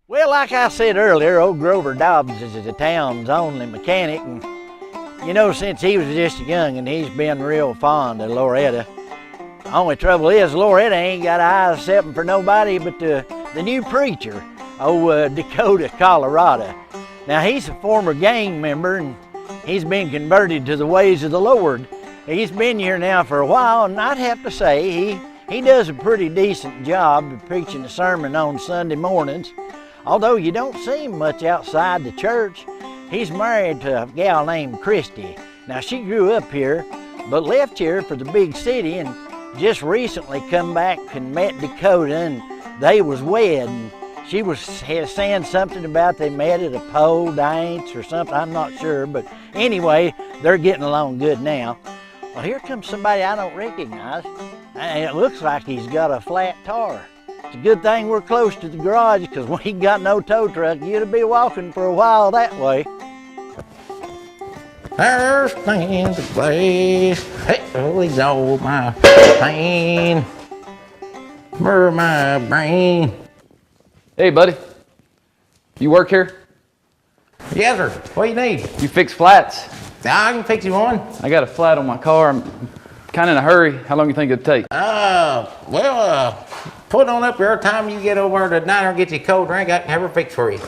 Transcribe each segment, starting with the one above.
Well, like I said earlier, old Grover Dobbs is the town's only mechanic, and you know, since he was just a young'un, he's been real fond of Loretta. The only trouble is, Loretta ain't got eyes except for nobody but the new preacher, old Dakota, Colorado. Now, he's a former gang member, and he's been converted to the ways of the Lord. He's been here now for a while, and I'd have to say he does a pretty decent job of preaching a sermon on Sunday mornings. Although you don't see him much outside the church. He's married to a gal named Christy. Now, she grew up here, but left here for the big city and just recently come back and met Dakota, and they was wed. And she was saying something about they met at a pole dance or something, I'm not sure, but anyway, they're getting along good now. Well, here comes somebody I don't recognize, and it looks like he's got a flat tire. It's a good thing we're close to the garage, because we ain't got no tow truck. You'd be walking for a while that way. There stands a place, hey, holy old my pain, for my brain. Hey, buddy. You work here? Yes, sir. What do you need? You fix flats? I can fix you one. I got a flat on my car. I'm kind of in a hurry. How long do you think it'd take? Put on up your time you get over to the diner and get you a cold drink. I can have her fixed for you.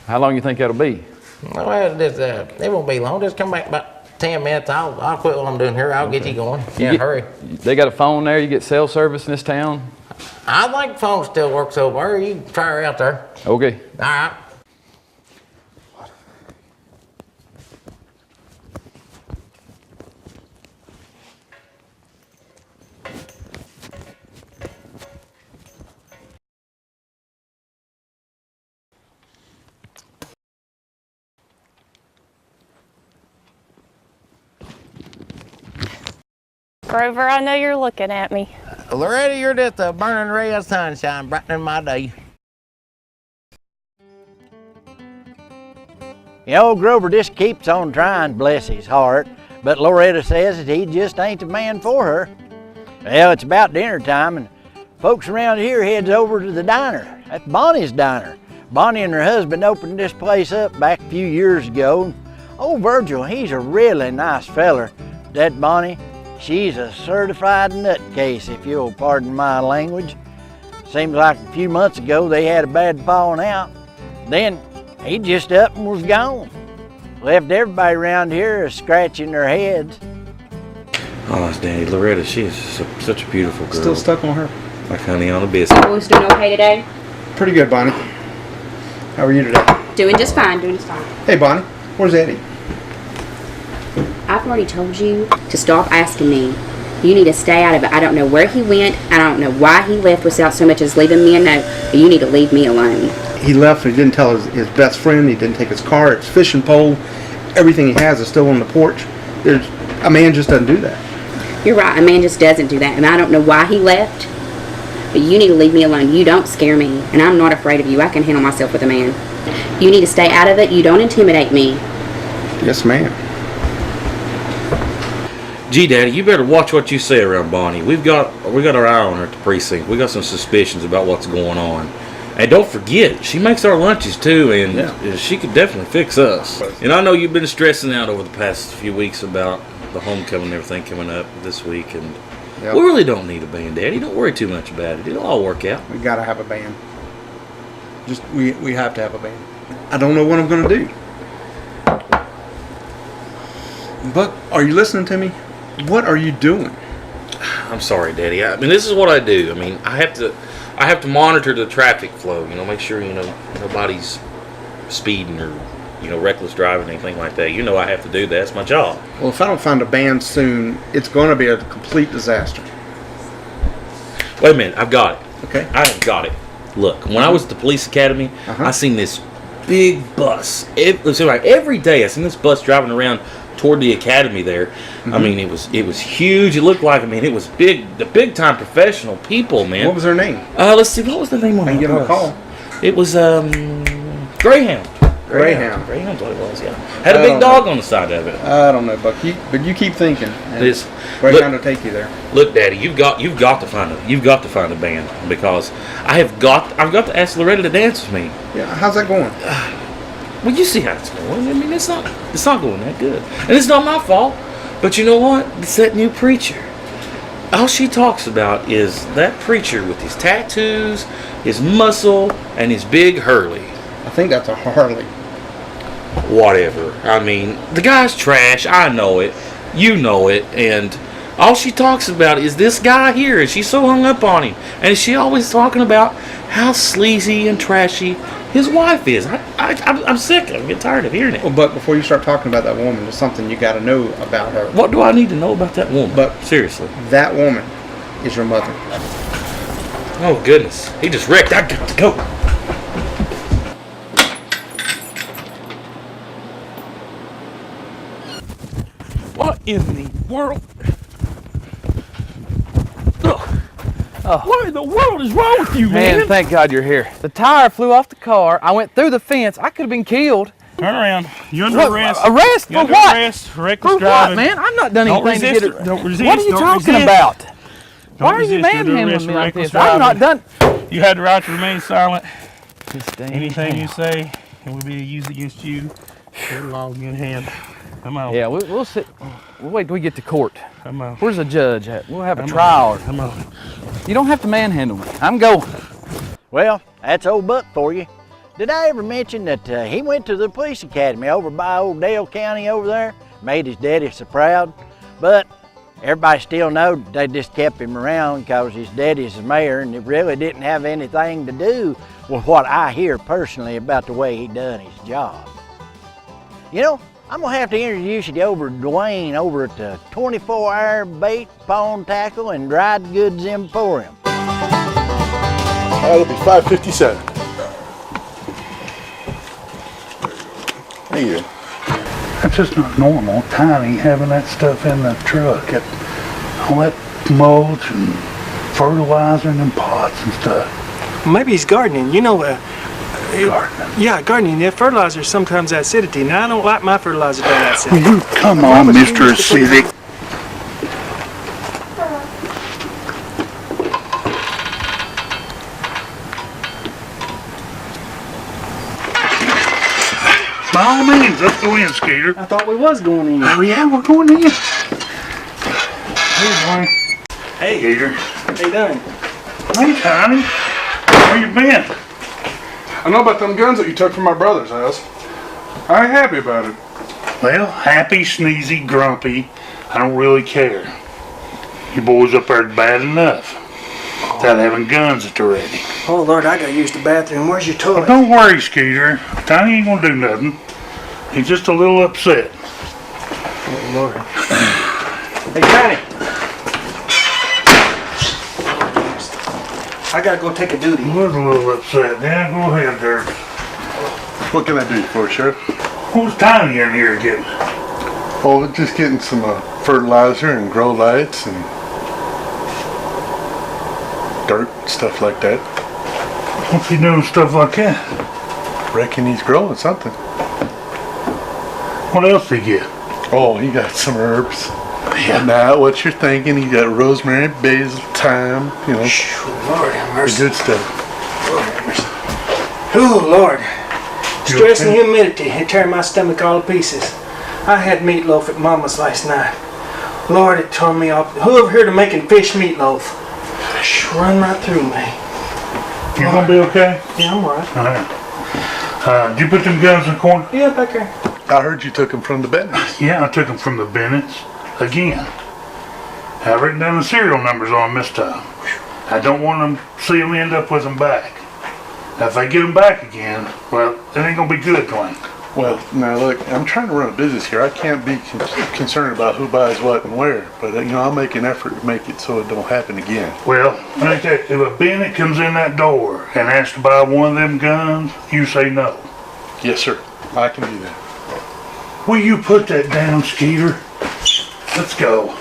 How long you think that'll be? Well, it won't be long. Just come back about 10 minutes. I'll quit what I'm doing here. I'll get you going. Yeah, hurry. They got a phone there? You get cell service in this town? I think the phone still works over there. You can try her out there. Okay. All right. Grover, I know you're looking at me. Loretta, you're just a burning ray of sunshine brightening my day. You know, Grover just keeps on trying, bless his heart, but Loretta says that he just ain't the man for her. Well, it's about dinner time, and folks around here heads over to the diner. That's Bonnie's diner. Bonnie and her husband opened this place up back a few years ago. Old Virgil, he's a really nice feller. That Bonnie, she's a certified nutcase, if you'll pardon my language. Seems like a few months ago they had a bad falling out. Then he just up and was gone. Left everybody around here scratching their heads. Oh, Daddy, Loretta, she is such a beautiful girl. Still stuck on her. Like honey on a biscuit. Boys doing okay today? Pretty good, Bonnie. How are you today? Doing just fine, doing just fine. Hey, Bonnie, where's Eddie? I've already told you to stop asking me. You need to stay out of it. I don't know where he went. I don't know why he left without so much as leaving me a note. But you need to leave me alone. He left, he didn't tell his best friend, he didn't take his car, his fishing pole. Everything he has is still on the porch. A man just doesn't do that. You're right, a man just doesn't do that. And I don't know why he left. But you need to leave me alone. You don't scare me. And I'm not afraid of you. I can handle myself with a man. You need to stay out of it. You don't intimidate me. Yes, ma'am. Gee, Daddy, you better watch what you say around Bonnie. We got our eye on her at the precinct. We got some suspicions about what's going on. And don't forget, she makes our lunches too, and she could definitely fix us. And I know you've been stressing out over the past few weeks about the homecoming and everything coming up this week, and we really don't need a band, Daddy. Don't worry too much about it. It'll all work out. We gotta have a band. We have to have a band. I don't know what I'm gonna do. But are you listening to me? What are you doing? I'm sorry, Daddy. I mean, this is what I do. I mean, I have to monitor the traffic flow. You know, make sure nobody's speeding or reckless driving, anything like that. You know, I have to do that. That's my job. Well, if I don't find a band soon, it's going to be a complete disaster. Wait a minute. I've got it. Okay. I have got it. Look, when I was at the police academy, I seen this big bus. It seemed like every day I seen this bus driving around toward the academy there. I mean, it was huge. It looked like, it was the big time professional people, man. What was her name? Let's see, what was the name on I can the give them bus? a call. It was Greyhound. Greyhound. Greyhound's what it was, yeah. Had a big dog on the side of it. I don't know, Buck. But you keep thinking. and This- Greyhound will take you there. Look, Daddy, you've got to find a band because I've got to ask Loretta to dance with me. Yeah. How's that going? Well, you see how it's going. I mean, it's not going that good, and it's not my fault. But you know what? It's that new preacher. All she talks about is that preacher with his tattoos, his muscle, and his big Hurley. I think that's a Harley. Whatever. I mean, the guy's trash. I know it. You know it. And all she talks about is this guy here, and she's so hung up on him. And she always talking about how sleazy and trashy his wife is. I'm sick. I'm getting tired of hearing it. Well, but before you start talking about that woman, there's something you got to know about her. What do I need to know about that woman? But seriously. that woman is your mother. Oh, goodness. He just wrecked. I got to go. What in the world? What in the world is wrong with you, man? Man, thank God you're here. The tire flew off the car. I went through the fence. I could have been killed. Turn around. You under What? arrest. Arrest You for under what? arrest. Reckless For driving. what, man? I've not done Don't anything resist to get it. Don't resist. What are you Don't talking resist. about? Don't Why are you resist. You're under manhandling arrest me for like reckless this? I've not driving. done. You had the right to remain silent. This damn Anything you hell. say, it will be used against you. Put a law in hand. Come on. Yeah, we'll sit. We'll wait till we get to court. Come on. Where's the judge at? We'll have a Come trial. on. Come on. You don't have to manhandle me. I'm going. Well, that's old Buck for you. Did I ever mention that he went to the police academy over by old Dale County over there? Made his daddy so proud. But everybody still knowed they just kept him around because his daddy's the mayor and it really didn't have anything to do with what I hear personally about the way he done his job. You know, I'm gonna have to introduce you over to Dwayne over at the 24-hour bait, pawn, tackle, and dried goods emporium. That'll be $5.57. Thank you. That's just not normal. Tiny having that stuff in the truck. All that mulch and fertilizer in them pots and stuff. Maybe he's gardening. You know, Gardening. yeah, gardening. Yeah, fertilizer sometimes acidity. Now I don't like my fertilizer done acidity. Will you come on, Mr. Acidic? By all means, let's go in, Skeeter. I thought we was going in. Oh yeah, we're going in. Hey, Dwayne. Hey, Skeeter. how you doing? Hey, Tiny. Where you been? I know about them guns that you took from my brother's house. I ain't happy about it. Well, happy, sneezy, grumpy. I don't really care. You boys up there bad enough without having guns at the ready. Oh Lord, I gotta use the bathroom. Where's your Well, toilet? don't worry, Skeeter. Tiny ain't gonna do nothing. He's just a little upset. Oh Lord. Hey, Tiny. I gotta go take a duty. He was a little upset. Yeah, go ahead there. What can I do for you, Sheriff? Who's Tiny in here getting? Oh, just getting some fertilizer and grow lights and dirt, stuff like that. What's he doing stuff like that? Reckon he's growing something. What else he get? Oh, he got some herbs. Yeah. Now, what you're thinking, he got rosemary, basil, thyme, you know, Lord have the mercy. good stuff. Lord have mercy. Oh Lord. Stress and humidity had turned my stomach all to pieces. I had meatloaf at Mama's last night. Lord, it tore me off. Who over here to making fish meatloaf? Run right through me. You gonna be okay? Yeah, I'm alright. All right. Did you put them guns in the corner? Yeah, back there. I heard you took them from the Bennetts. Yeah, I took them from the Bennett's again. I've written down the serial numbers on them this time. I don't want them to see them end up with them back. Now, if they get them back again, well, it ain't gonna be good, Dwayne. Well, now look, I'm trying to run a business here. I can't be concerned about who buys what and where, but you know, I'll make an effort to make it so it don't happen again. Well, like that, if a Bennett comes in that door and asks to buy one of them guns, you say no. Yes, sir. I can do that. Will you put that down, Skeeter? Let's go.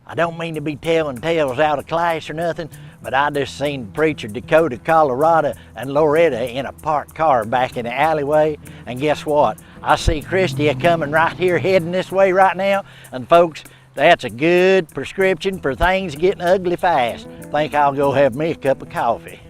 I don't mean to be telling tales out of class or nothing, but I just seen Preacher Dakota, Colorado, and Loretta in a parked car back in the alleyway. And guess what? I see Christy coming right here, heading this way right now. And folks, that's a good prescription for things getting ugly fast. Think I'll go have me a cup of coffee.